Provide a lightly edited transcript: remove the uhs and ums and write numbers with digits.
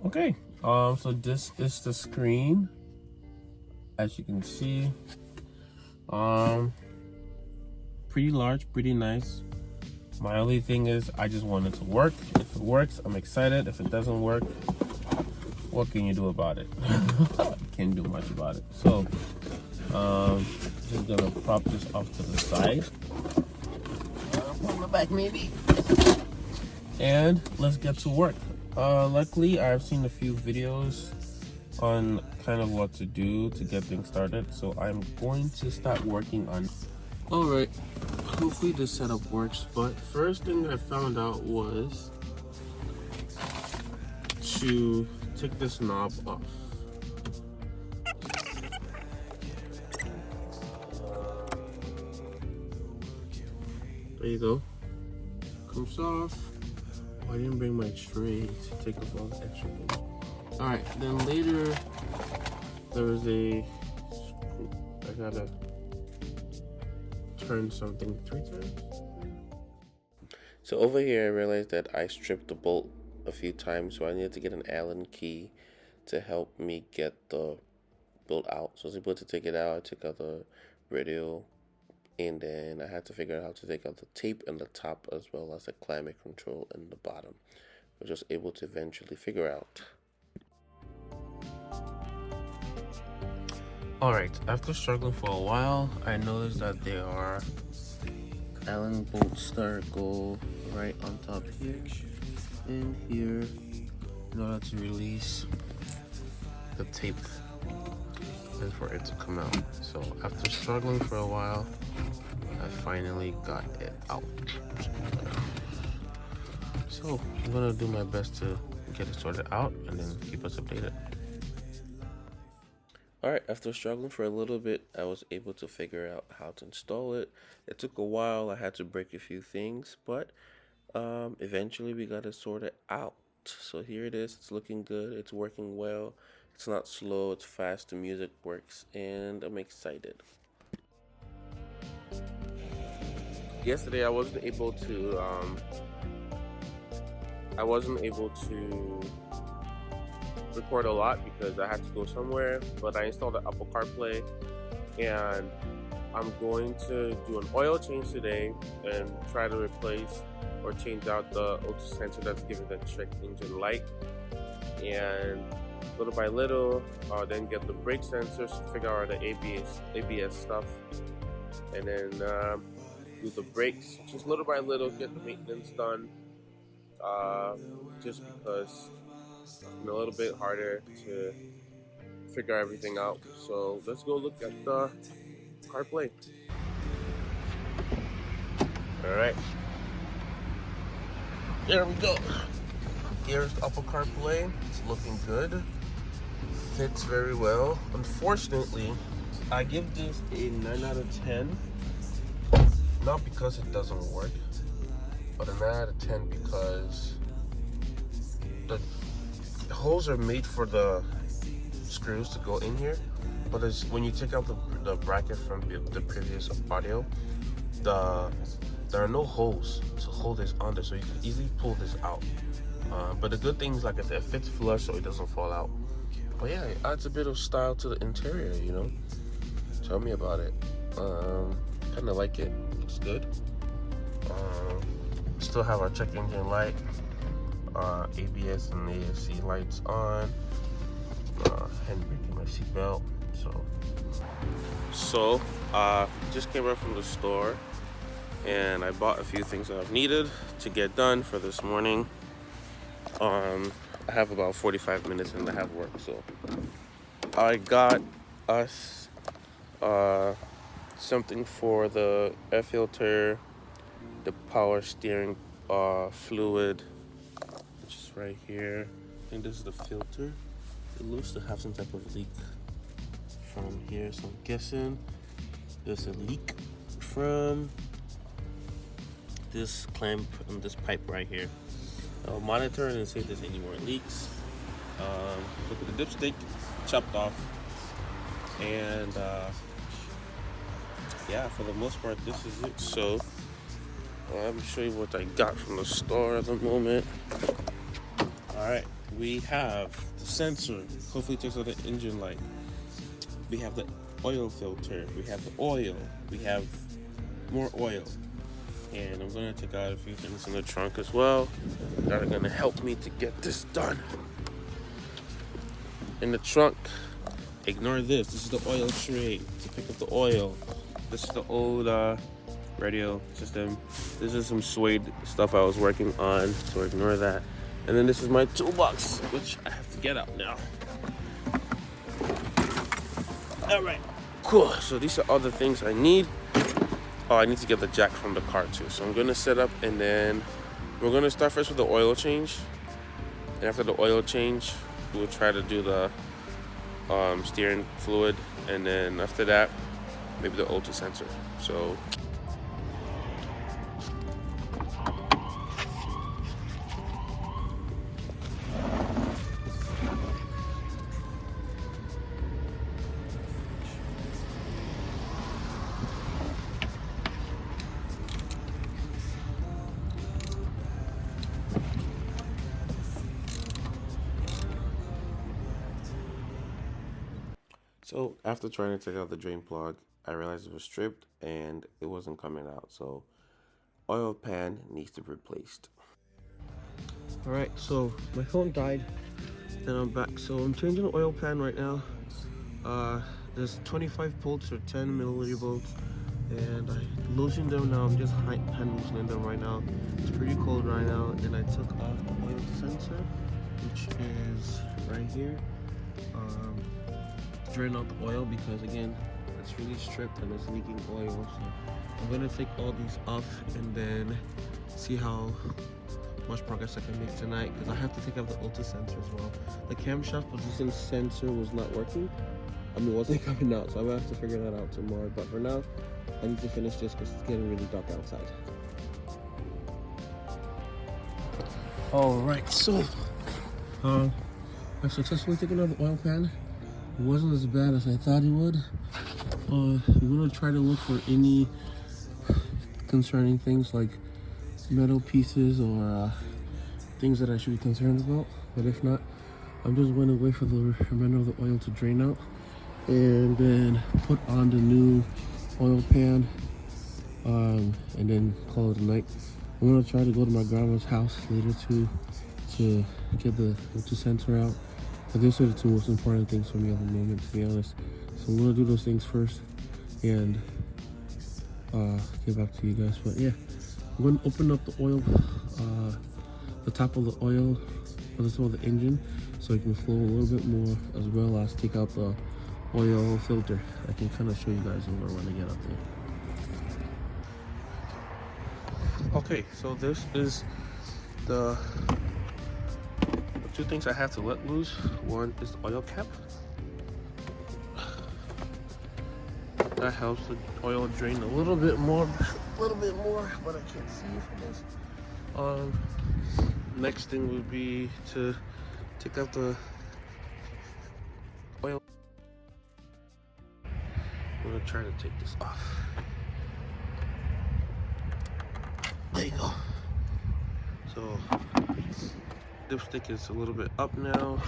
Okay, so this is the screen, as you can see. Pretty large, pretty nice. My only thing is I just want it to work. If it works, I'm excited. If it doesn't work, what can you do about it? Can't do much about it. So just gonna prop this off to the side. On the back maybe. And let's get to work. Luckily, I've seen a few videos on kind of what to do to get things started, so I'm going to start working on. All right, hopefully this setup works, but first thing I found out was to take this knob off. There you go. Comes off. Oh, I didn't bring my tray to take off all the extra things. All right, then later there was a screw. I gotta turn something 3 times. So over here I realized that I stripped the bolt a few times, so I needed to get an Allen key to help me get the bolt out. So I was able to take it out. I took out the radio, and then I had to figure out how to take out the tape in the top as well as the climate control in the bottom, which I was able to eventually figure out. Alright, after struggling for a while, I noticed that there are Allen bolts that go right on top here and here in order to release the tape and for it to come out. So after struggling for a while, I finally got it out. So I'm gonna do my best to get it sorted out and then keep us updated. Alright, after struggling for a little bit, I was able to figure out how to install it. It took a while, I had to break a few things, but eventually we got it sorted out. So here it is, it's looking good, it's working well, it's not slow, it's fast, the music works, and I'm excited. Yesterday I wasn't able to record a lot because I had to go somewhere, but I installed the Apple Carplay, and I'm going to do an oil change today and try to replace or change out the O2 sensor that's giving the check engine light, and little by little then get the brake sensors, figure out the ABS stuff, and then do the brakes just little by little, get the maintenance done, just because it's been a little bit harder to figure everything out. So let's go look at the CarPlay. Alright, there we go. Here's the Apple CarPlay. It's looking good, fits very well. Unfortunately, I give this a 9 out of 10, not because it doesn't work, but a 9 out of 10 because the holes are made for the screws to go in here, but when you take out the bracket from the previous audio, there are no holes to hold this under, so you can easily pull this out. But the good thing is, like I said, it fits flush so it doesn't fall out. But yeah, it adds a bit of style to the interior, you know. Tell me about it. Kind of like it. Looks good. Still have our check engine light, ABS and ASC lights on, handbrake in my seatbelt. So just came back from the store and I bought a few things that I've needed to get done for this morning. I have about 45 minutes and I have work, so I got us something for the air filter, the power steering fluid, which is right here. I think this is the filter. It looks to have some type of leak from here, so I'm guessing there's a leak from this clamp and this pipe right here. I'll monitor it and see if there's any more leaks. Look at the dipstick, chopped off, and yeah, for the most part, this is it. So let me show you what I got from the store at the moment. All right, we have the sensor. Hopefully it takes out the engine light. We have the oil filter. We have the oil. We have more oil. And I'm gonna take out a few things in the trunk as well that are gonna help me to get this done. In the trunk, ignore this. This is the oil tray to pick up the oil. This is the old radio system. This is some suede stuff I was working on, so ignore that. And then this is my toolbox, which I have to get out now. All right, cool. So these are all the things I need. Oh, I need to get the jack from the car too. So I'm gonna set up, and then we're gonna start first with the oil change. And after the oil change, we'll try to do the steering fluid, and then after that, maybe the O2 sensor. So. So after trying to take out the drain plug, I realized it was stripped and it wasn't coming out. So oil pan needs to be replaced. All right, so my phone died and I'm back. So I'm changing the oil pan right now. There's 25 volts or 10 milliliter volts, and I loosened them now. I'm just hand loosening them right now. It's pretty cold right now, and I took off the oil sensor, which is right here. Drain out the oil because again it's really stripped and it's leaking oil. So I'm gonna take all these off and then see how much progress I can make tonight, because I have to take out the O2 sensor as well. The camshaft position sensor was not working. I mean, it wasn't coming out, so I'm gonna have to figure that out tomorrow. But for now, I need to finish this because it's getting really dark outside. All right, so I've successfully taken out the oil pan. It wasn't as bad as I thought it would. I'm gonna try to look for any concerning things like metal pieces or things that I should be concerned about. But if not, I'm just going to wait for the remainder of the oil to drain out and then put on the new oil pan and then call it a night. I'm gonna try to go to my grandma's house later to get the O2 sensor out. But those are the two most important things for me at the moment, to be honest. So I'm gonna do those things first and get back to you guys. But yeah, I'm gonna open up the oil, the top of the oil, or the top of the engine, so it can flow a little bit more, as well as take out the oil filter. I can kind of show you guys over when I get up there. Okay, so this is the two things I have to let loose. One is the oil cap. That helps the oil drain a little bit more, but I can't see from this. Next thing would be to take out the oil. I'm gonna try to take this off. There you go. So dipstick is a little bit up now.